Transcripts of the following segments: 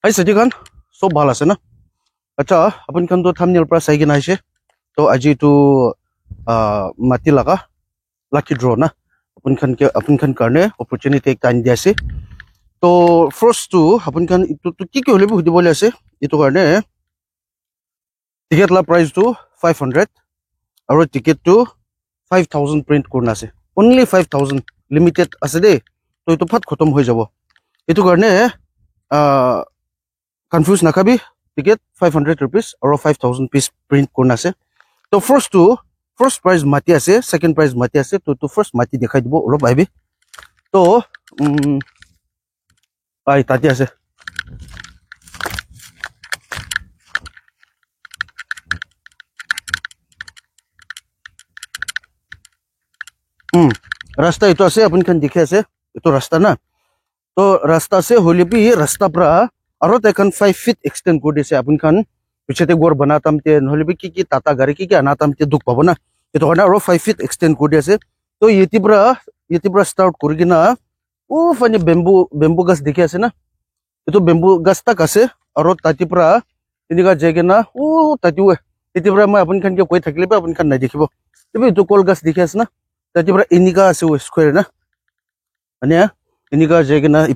Hai sedikan, so balas na. Acha, apun kan to thumbnail pra sai gina ise. To aji tu mati laga lucky draw na. Apun kan karne opportunity ek time dia ase. To first tu apun kan itu tu ki hole bi hudi bole ase. Itu karne ticket la price tu 500 aro ticket tu 5000 print korna ase. Only 5000 limited ase de. To itu phat khotom hoi jabo. Itu karne confuse nakabi ticket 500 rupees or 5000 piece print korna ase. To first prize mati ase, second prize mati ase, to first mati dekhai dibo olo baibi. To ai tati ase. Rasta itu ase apun kan dikhe ase, itu rasta na. To rasta se hole bi rasta pra aro tekan 5 feet extend kodi se apun kan pichete gor banatam te hole bi ki tata gari ki anatam te duk pabo na. Itu kana aro 5 feet extend kodi ase. To yeti bra start kurigina o fani bamboo gas dikhe ase na. Itu bamboo gas tak ase aro tati pra iniga jegena o tati we yeti bra ma apun kan ke koi thakile ba apun kan na dikhibo. Tibi itu kol gas dikhe ase na. Tati pra iniga ase we square na. Ania iniga jegena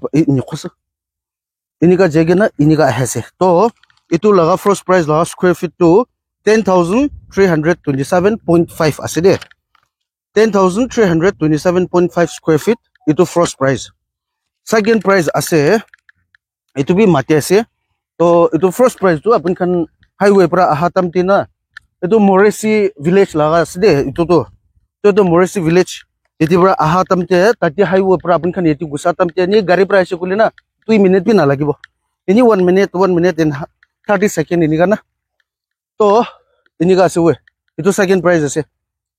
iniga jegena iniga hase. To itu laga first price laga square feet to 10,327.5 ase de. 10,327.5 square feet itu first price. Second price ase itu bi mati ase. To itu first price tu apun kan highway pra ahatam tina itu Moresi village laga ase de itu to Moresi village yeti bra ahatam te tati highway pra apun kan yeti gusatam te ni gari pra ase kulina 2 minute bi na lagibo. Ini 1 minute and 30 second ini kana. To ini ga ase we. Itu second prize ase.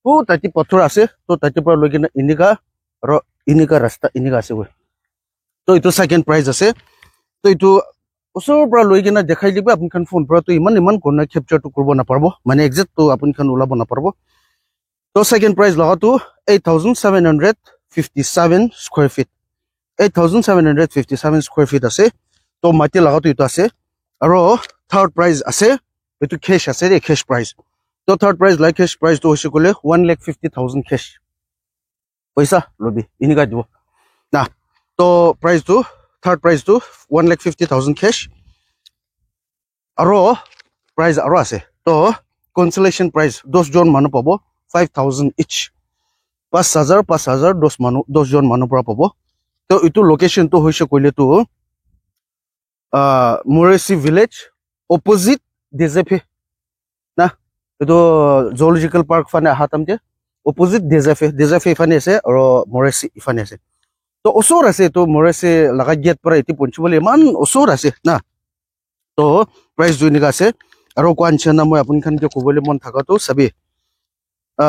O tati pathor ase. To tati pra logina ini ga ro ini ga rasta ini ga ase we. To itu second prize ase. To itu osor pra logina dekhai dibe apun kan phone pra to iman kona capture to kurbo na parbo. Mane exact to apun kan ulabo na parbo. To second prize laga to 8,757 square feet. 8,757 square feet ase. To mati laga to itu ase. Aro third prize ase. Itu cash ase de cash prize. To third prize like cash prize to hoise kole 1,50,000 cash. Paisa lobi ini ga dibo. Na to prize to third prize to 1,50,000 cash. Aro prize aro ase. To consolation prize 10 jon manu pabo 5,000 each. 5,000 10 jon manu pra pabo. To itu location to hoise kole to Moresi village opposite DZF na itu zoological park fane ahatam te opposite DZF fane ase aro Moresi fane ase. To osor ase to Moresi laga gate para iti ponchibole man osor ase na. To price juni ga ase aro kwan chena moi apun khan ke kobole mon thaka to sabi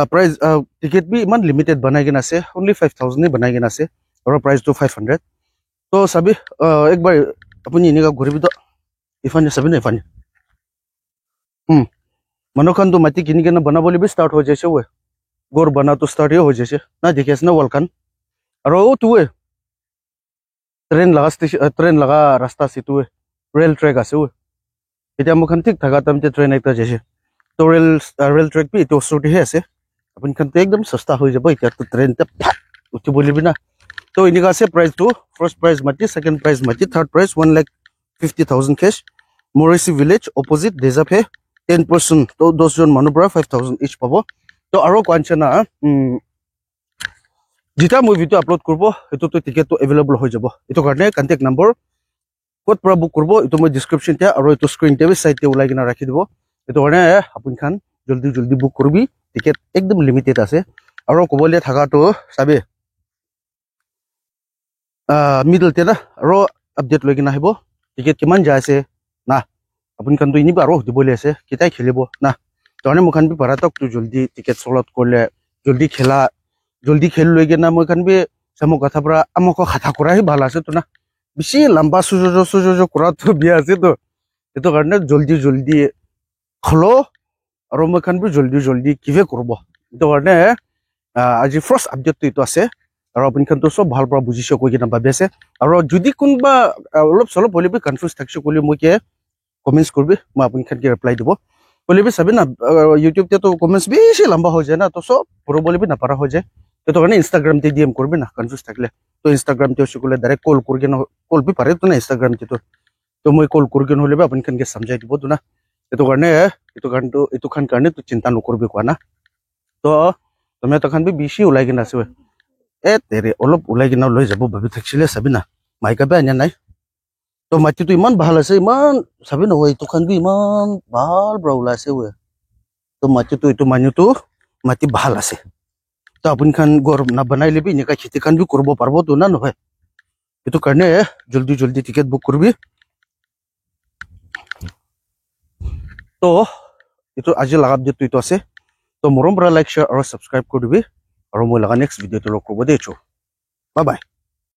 price ticket bi man limited banai gina ase only 5,000 ni banai gina ase aro price to 500. To sabi ek bar apuni ini ga ghuribi to ifane sabi na ifane मनोखन तो मती किनी के ना बना बोली भी start हो जैसे हुए गोर बना तो स्टार्ट हो जैसे ना देखिए ना वलकन और वो तू है ट्रेन लगा रास्ता से तू है रेल ट्रैक आसे हुए इतना मुखन ठीक थका तम ते ट्रेन एक जैसे तो रेल ट्रैक भी तो सोटी है ऐसे अपन खन तो एकदम सस्ता हो जाए क्या तो ट्रेन ते उठी बोली भी ना तो इनका से प्राइस तो फर्स्ट प्राइस मती सेकंड प्राइस मती थर्ड प्राइस 1,50,000 कैश मोरेसी विलेज ऑपोजिट डेजप है 10% to 10 jon manu pra 5,000 each pabo. To aro kwanchana jita moi video upload kurbo eto to ticket to available hoi jabo. Eto karne contact number code pra book kurbo eto moi description te aro eto screen te site te ulai gina rakhi dibo. Eto karne apun khan joldi book kurbi ticket ekdom limited ase. Aro kobole thaga to sabe middle te na aro update loi gina hibo ticket kiman jaise na अपन कन तो इनी बारो दिबोले से किताय खेलेबो ना तने मुखन भी भरा तक तो जल्दी टिकट सोलत करले जल्दी खेल लगे ना मुखन भी समो कथा पुरा अमको खाता करा ही भाला से तो ना बेसी लंबा सुजो करा तो बिया से तो ये तो करने जल्दी खलो और मुखन भी जल्दी किवे करबो तो करने आज फर्स्ट अपडेट तो इतो আছে আৰু আপুনি খান তো সব ভাল পৰা বুজিছে কৈ কিনা ভাবি আছে আৰু যদি কোনবা অলপ চলপ হলে বি কনফিউজ থাকছে কলি মই কে কমেন্টস করবি মই আপুনি খান কি রিপ্লাই দিব বলে বি সাবি না ইউটিউব তে তো কমেন্টস বেশি লম্বা হয়ে যায় না তো সব পুরো বলে বি না পারা হয়ে যায় তো কারণে ইনস্টাগ্রাম তে ডিএম করবি না কনফিউজ থাকলে তো ইনস্টাগ্রাম তে সকলে ডাইরেক্ট কল করকে না কল বি পারে তো না ইনস্টাগ্রাম তে তো মই কল করকে হলে বি আপুনি খান কে সমঝাই দিব তো না এটো কারণে এটো খান কারণে তো চিন্তা নকরবি কোয়া না তো তুমি তো খান বি বেশি ওলাই কিনা আছে তেরে অলপ ওলাই কিনা লৈ যাব ভাবি থাকছিলে চাবি না মাইকা বে আনিয়া নাই তো মাটিটো ইমান ভাল আছে ইমান চাবি নহয় এইটো খান বি ইমান ভাল পৰা ওলাইছে তো মাটিটো এইটো মানুহটো মাটি ভাল আছে তো আপুনি খান ঘৰ না বনাই লিবি এনেকা খেতি খান বি কৰিব পাৰিব তো না নহয় এইটো কাৰণে জলদি জলদি টিকেট বুক কৰিবি তো এইটো আজি লগা আপডেটটো এইটো আছে তো মৰম পৰা লাইক শ্বেয়াৰ আৰু সাবস্ক্ৰাইব কৰি দিবি আৰু মই লগা নেক্সট ভিডিঅ'টো লগ কৰিব দেইছো বাই বাই